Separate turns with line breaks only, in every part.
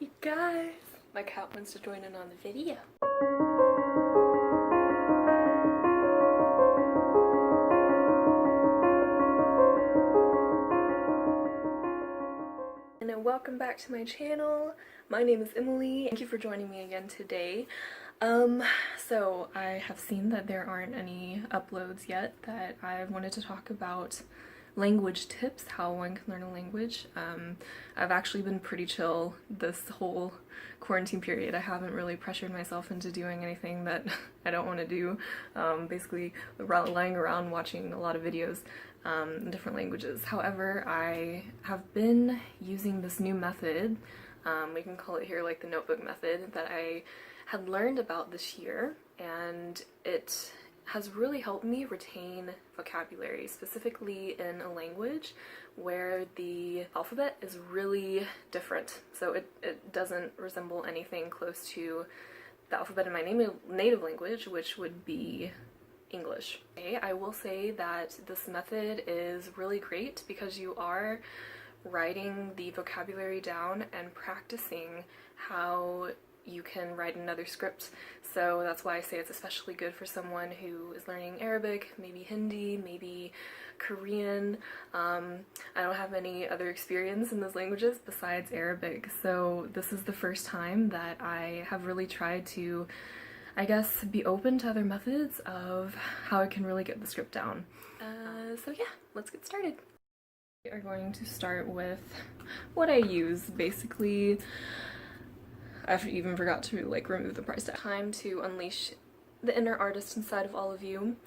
You guys, my cat wants to join in on the video. And welcome back to my channel. My name is Emily. Thank you for joining me again today. So I have seen that there aren't any uploads yet that I wanted to talk about language tips, how one can learn a language. I've actually been pretty chill this whole quarantine period. I haven't really pressured myself into doing anything that I don't want to do. Basically lying around watching a lot of videos in different languages. However, I have been using this new method, we can call it here like the notebook method, that I had learned about this year, and it has really helped me retain vocabulary, specifically in a language where the alphabet is really different. So it doesn't resemble anything close to the alphabet in my native language, which would be English. Okay, I will say that this method is really great because you are writing the vocabulary down and practicing how you can write another script. So that's why I say it's especially good for someone who is learning Arabic, maybe Hindi, maybe Korean. I don't have any other experience in those languages besides Arabic, so this is the first time that I have really tried to, I guess, be open to other methods of how I can really get the script down. So yeah, let's get started. We are going to start with what I use. Basically, I even forgot to like remove the price tag. Time to unleash the inner artist inside of all of you.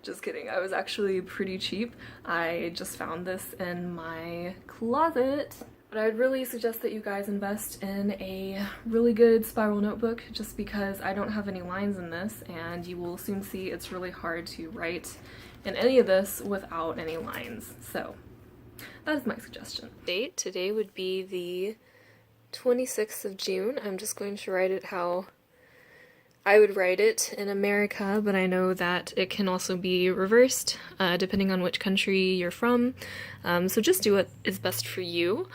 Just kidding. I was actually pretty cheap. I just found this in my closet. But I'd really suggest that you guys invest in a really good spiral notebook, just because I don't have any lines in this, and you will soon see it's really hard to write in any of this without any lines. So that is my suggestion. Date today would be the 26th of June. I'm just going to write it how I would write it in America, but I know that it can also be reversed depending on which country you're from. So just do what is best for you.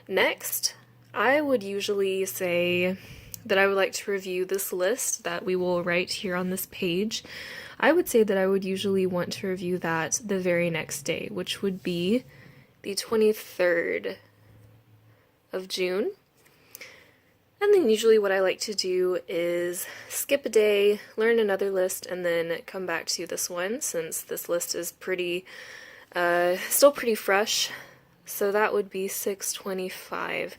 Next, I would usually say that I would like to review this list that we will write here on this page. I would say that I would usually want to review that the very next day, which would be the 23rd of June. And then usually what I like to do is skip a day, learn another list, and then come back to this one, since this list is pretty, still pretty fresh. So that would be 6/25.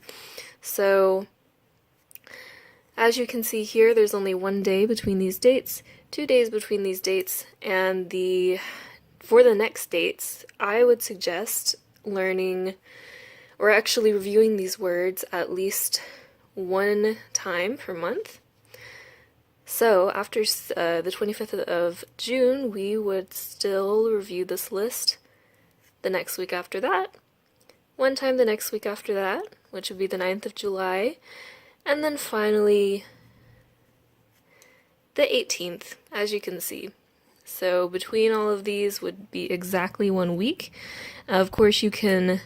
So as you can see here, there's only 1 day between these dates, 2 days between these dates, and for the next dates, I would suggest learning, or actually reviewing these words at least one time per month. So after the 25th of June, we would still review this list the next week after that, one time the next week after that, which would be the 9th of July, and then finally the 18th, as you can see. So between all of these would be exactly 1 week. Of course, you can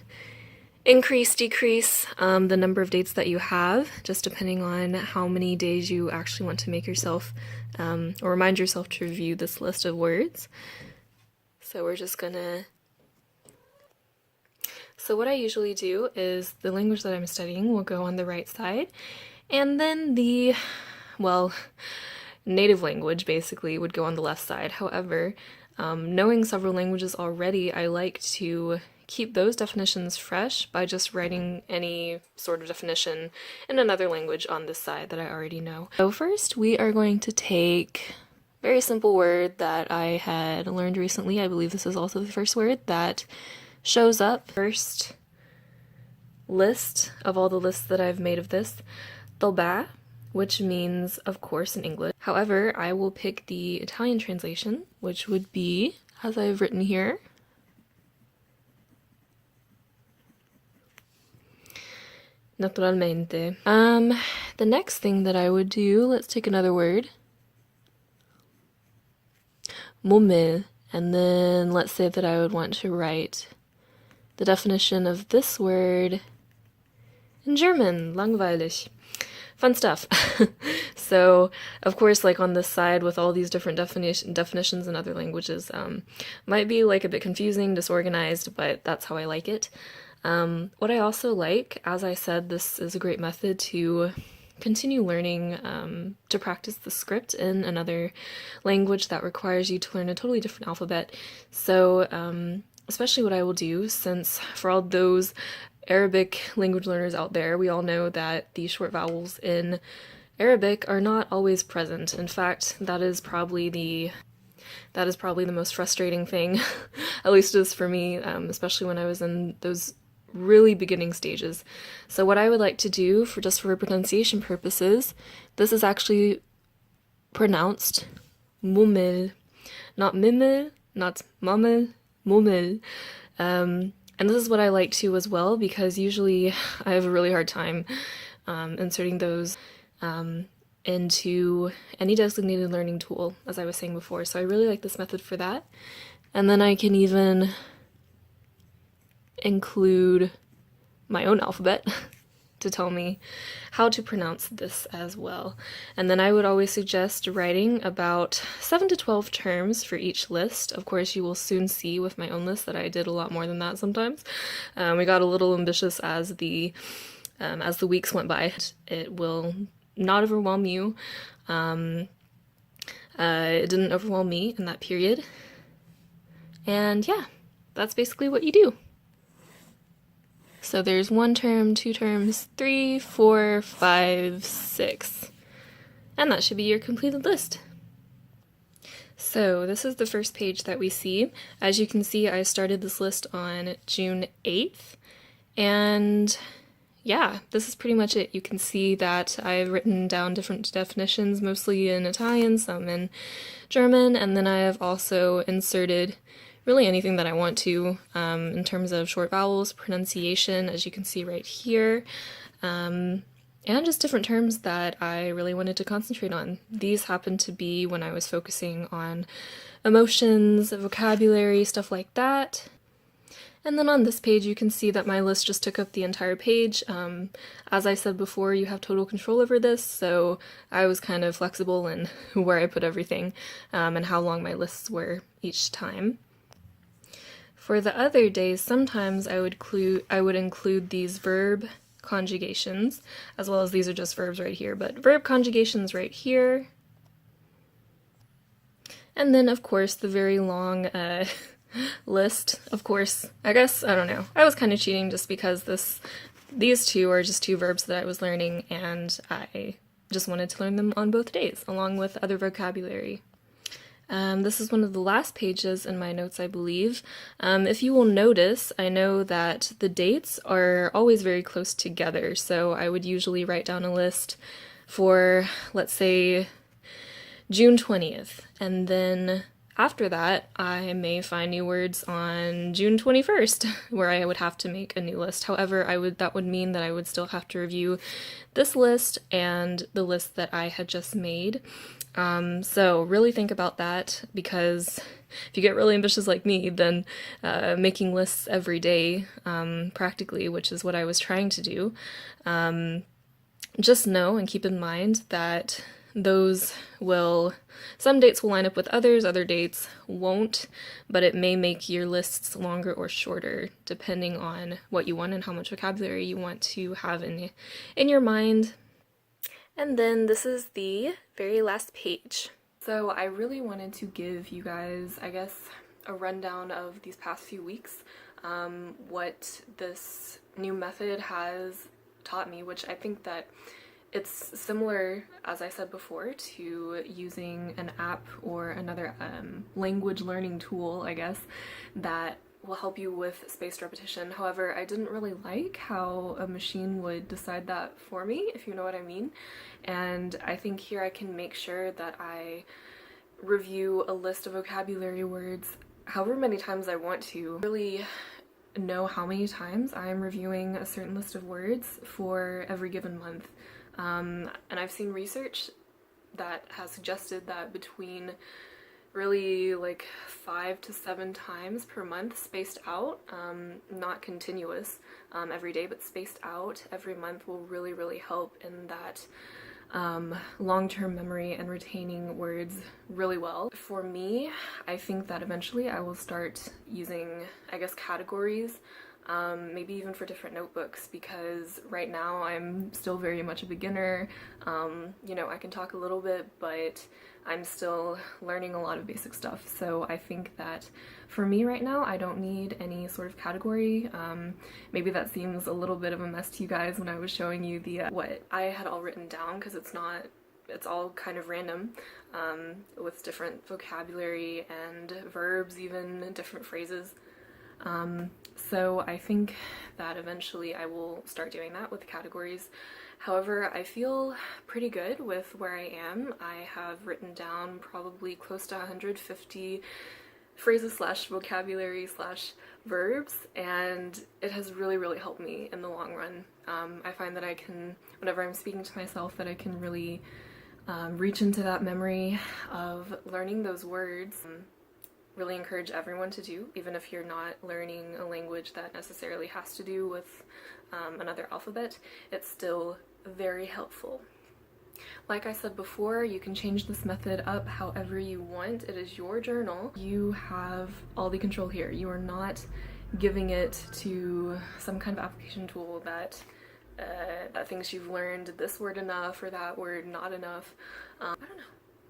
increase, decrease the number of dates that you have, just depending on how many days you actually want to make yourself, or remind yourself to review this list of words. So we're just gonna... So what I usually do is the language that I'm studying will go on the right side, and then the, well, native language basically would go on the left side. However, knowing several languages already, I like to keep those definitions fresh by just writing any sort of definition in another language on this side that I already know. So first we are going to take a very simple word that I had learned recently. I believe this is also the first word that shows up. First list of all the lists that I've made of this, طبع, which means of course in English. However, I will pick the Italian translation, which would be, as I've written here, naturalmente. The next thing that I would do, let's take another word. ممل. And then let's say that I would want to write the definition of this word In German, langweilig. Fun stuff. So, of course, like on this side with all these different definitions in other languages, might be like a bit confusing, disorganized, but that's how I like it. What I also like, as I said, this is a great method to continue learning to practice the script in another language that requires you to learn a totally different alphabet. So, especially what I will do, since for all those Arabic language learners out there, we all know that the short vowels in Arabic are not always present. In fact, that is probably the most frustrating thing, at least it is for me, especially when I was in those really beginning stages. So what I would like to do, for pronunciation purposes, this is actually pronounced mummel, not mimmel, not mummel, mummel. And this is what I like to as well, because usually I have a really hard time inserting those into any designated learning tool, as I was saying before. So I really like this method for that. And then I can even include my own alphabet to tell me how to pronounce this as well. And then I would always suggest writing about 7 to 12 terms for each list. Of course, you will soon see with my own list that I did a lot more than that sometimes. We got a little ambitious as the weeks went by. It will not overwhelm you. It didn't overwhelm me in that period. And yeah, that's basically what you do. So there's 1 term, 2 terms, 3, 4, 5, 6. And that should be your completed list. So this is the first page that we see. As you can see, I started this list on June 8th. And yeah, this is pretty much it. You can see that I've written down different definitions, mostly in Italian, some in German, and then I have also inserted really anything that I want to in terms of short vowels, pronunciation, as you can see right here, and just different terms that I really wanted to concentrate on. These happen to be when I was focusing on emotions, vocabulary, stuff like that. And then on this page you can see that my list just took up the entire page. As I said before, you have total control over this, so I was kind of flexible in where I put everything and how long my lists were each time. For the other days, sometimes I would include these verb conjugations, as well as these are just verbs right here, but verb conjugations right here. And then, of course, the very long list. Of course, I guess, I don't know, I was kind of cheating just because these two are just 2 verbs that I was learning, and I just wanted to learn them on both days, along with other vocabulary. This is one of the last pages in my notes, I believe. If you will notice, I know that the dates are always very close together, so I would usually write down a list for, let's say, June 20th, and then after that, I may find new words on June 21st, where I would have to make a new list. However, that would mean that I would still have to review this list and the list that I had just made. So really think about that, because if you get really ambitious like me, then making lists every day, practically, which is what I was trying to do, just know and keep in mind that some dates will line up with others, other dates won't, but it may make your lists longer or shorter depending on what you want and how much vocabulary you want to have in your mind. And then this is the very last page. So I really wanted to give you guys, I guess, a rundown of these past few weeks, what this new method has taught me, which I think that it's similar, as I said before, to using an app or another language learning tool, I guess, that will help you with spaced repetition. However, I didn't really like how a machine would decide that for me, if you know what I mean. And I think here I can make sure that I review a list of vocabulary words however many times I want to. Really know how many times I'm reviewing a certain list of words for every given month. And I've seen research that has suggested that between really like 5 to 7 times per month, spaced out, not continuous every day, but spaced out every month will really help in that long-term memory and retaining words really well. For me, I think that eventually I will start using, I guess, categories, maybe even for different notebooks, because right now I'm still very much a beginner. You know, I can talk a little bit, but I'm still learning a lot of basic stuff. So I think that for me right now, I don't need any sort of category. Maybe that seems a little bit of a mess to you guys when I was showing you the what I had all written down, because it's all kind of random, with different vocabulary and verbs, even different phrases. So I think that eventually I will start doing that with categories. However, I feel pretty good with where I am. I have written down probably close to 150 phrases slash vocabulary slash verbs, and it has really helped me in the long run. I find that I can, whenever I'm speaking to myself, that I can really reach into that memory of learning those words. Really encourage everyone to do, even if you're not learning a language that necessarily has to do with another alphabet. It's still very helpful. Like I said before, you can change this method up however you want. It is your journal. You have all the control here. You are not giving it to some kind of application tool that thinks you've learned this word enough or that word not enough. I don't know.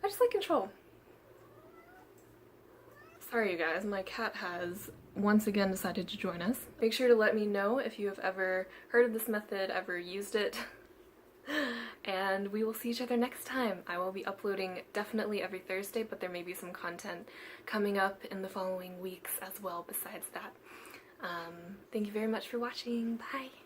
I just like control. Sorry you guys, my cat has once again decided to join us. Make sure to let me know if you have ever heard of this method, ever used it, and we will see each other next time. I will be uploading definitely every Thursday, but there may be some content coming up in the following weeks as well besides that. Thank you very much for watching. Bye!